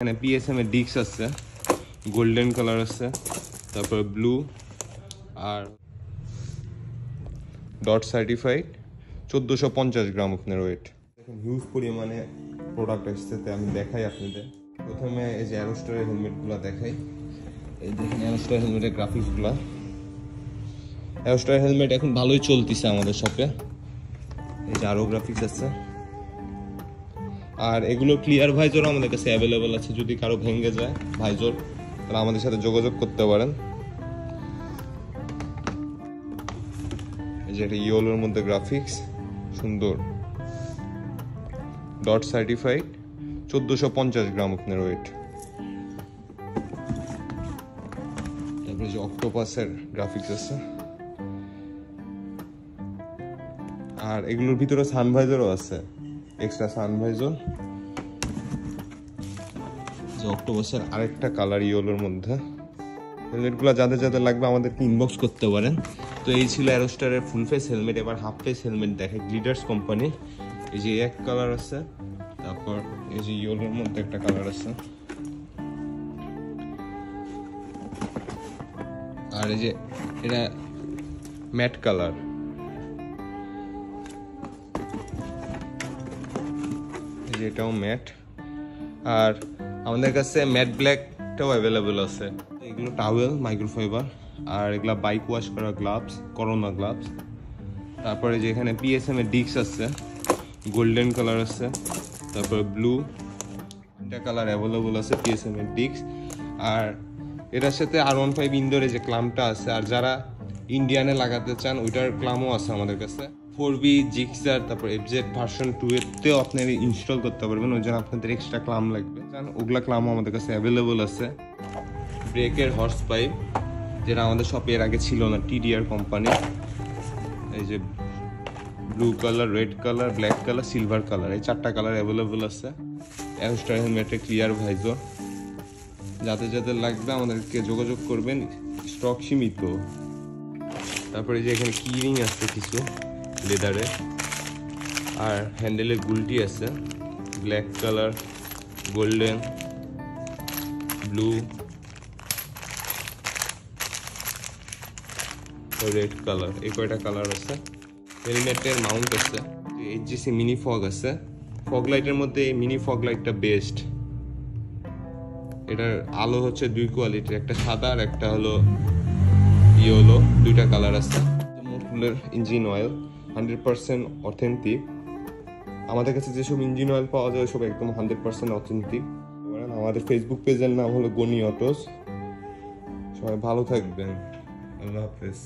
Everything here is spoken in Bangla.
এখানে পিএসএম এর ডিস্ক আছে, গোল্ডেন কালার আছে, তারপর ব্লু আর ডট সার্টিফাইড 1450 গ্রাম আপনার ওয়েট। এখন হিউজ পরিমাণে প্রোডাক্ট আসছে, আমি দেখাই আপনাদের। প্রথমে এই যে অ্যারোস্টারের হেলমেটগুলো দেখাই। এই দেখেন অ্যারোস্টার হেলমেটের গ্রাফিক্সগুলো। অ্যারোস্টার হেলমেট এখন ভালোই চলতেছে আমাদের শপে। এই যে আরও গ্রাফিক্স আছে, আর এগুলো ক্লিয়ার ভাইজর আমাদের কাছে অ্যাভেলেবেল আছে। যদি কারো ভেঙে যায় ভাইজর, তাহলে আমাদের সাথে যোগাযোগ করতে পারেন। এই যে এটা ইয়েলোর মধ্যে গ্রাফিক্স সুন্দর, ডট সার্টিফাইড 1450 গ্রাম আপনার ওয়েট। তারপরে যে অক্টোপাসের গ্রাফিক্স আছে, আর এগুলোর ভিতরে সানভাইজারও আছে, এক্সট্রা সানভাইজার। যে অক্টোপাসের আরেকটা কালার ইয়েলোর মধ্যে। হেলমেটগুলো যাদের যাদের লাগবে আমাদেরকে ইনবক্স করতে পারেন। তো এই ছিল অ্যারোস্টারের ফুল ফেস হেলমেট। এবার হাফ ফেস হেলমেট দেখে গ্লিডার্স কোম্পানির। এই যে এক কালার আছে, তারপর এই যে ইয়েলোর মধ্যে একটা কালার আছে, আর এই যে এটা ম্যাট কালার। এই যে এটাও ম্যাট, আর আমাদের কাছে ম্যাট ব্ল্যাকটাও অ্যাভেলেবেল আছে। এগুলো টাওয়েল মাইক্রোফাইবার, আর এগুলা বাইক ওয়াশ করা গ্লাভস, করোনা গ্লাভস। তারপরে যে এখানে পিএসএম এর ডিস্ক আছে, গোল্ডেন কালার আছে, তারপর ব্লু, এটা কালার অ্যাভেলেবল আছে পিএসএম এর ডিস্ক। আর এটার সাথে R15 ইনডোরে যে ক্লামটা আছে, আর যারা ইন্ডিয়ানে লাগাতে চান ওইটার ক্লামও আছে আমাদের কাছে। 4B জিক্সার, তারপর FZ ভার্সন 2 এতেও আপনি ইনস্টল করতে পারবেন। ওই জন্য আপনাদের এক্সট্রা ক্লাম লাগবে, ওগুলা ক্লামও আমাদের কাছে অ্যাভেলেবল আছে। ব্রেকের হর্স পাইপ, যেটা আমাদের শপে এর আগে ছিল না, TDR কোম্পানি। এই যে blue colour, red colour, black colour, silver colour, এই 4টা কালার অ্যাভেলেবল আছে। অ্যারোস্টার হেলমেটের ক্লিয়ার ভাইজর, যাদের যাদের লাগবে আমাদেরকে যোগাযোগ করবেন, স্টক সীমিত। তারপরে যে এখানে কিরিং আছে কিছু লেদারে, আর হ্যান্ডেলের গুলটি আছে, black colour, golden, blue, red colour, এই কয়টা কালার আছে। হেলমেটের মাউন্ট আছে, HGC মিনি ফগ আছে। ফগ লাইটের মধ্যে এই মিনি ফগ লাইটটা বেস্ট। এটার আলো হচ্ছে 2 কোয়ালিটির, একটা সাদা আর একটা হলো ইয়েলো, 2টা কালার আছে। মোটরুলের ইঞ্জিন অয়েল 100% অথেন্টিক। আমাদের কাছে যেসব ইঞ্জিন অয়েল পাওয়া যায় ওইসব একদম 100% অথেন্টিক। আমাদের ফেসবুক পেজের নাম হলো গনি অটোস। সবাই ভালো থাকবেন, আল্লাহ হাফেজ।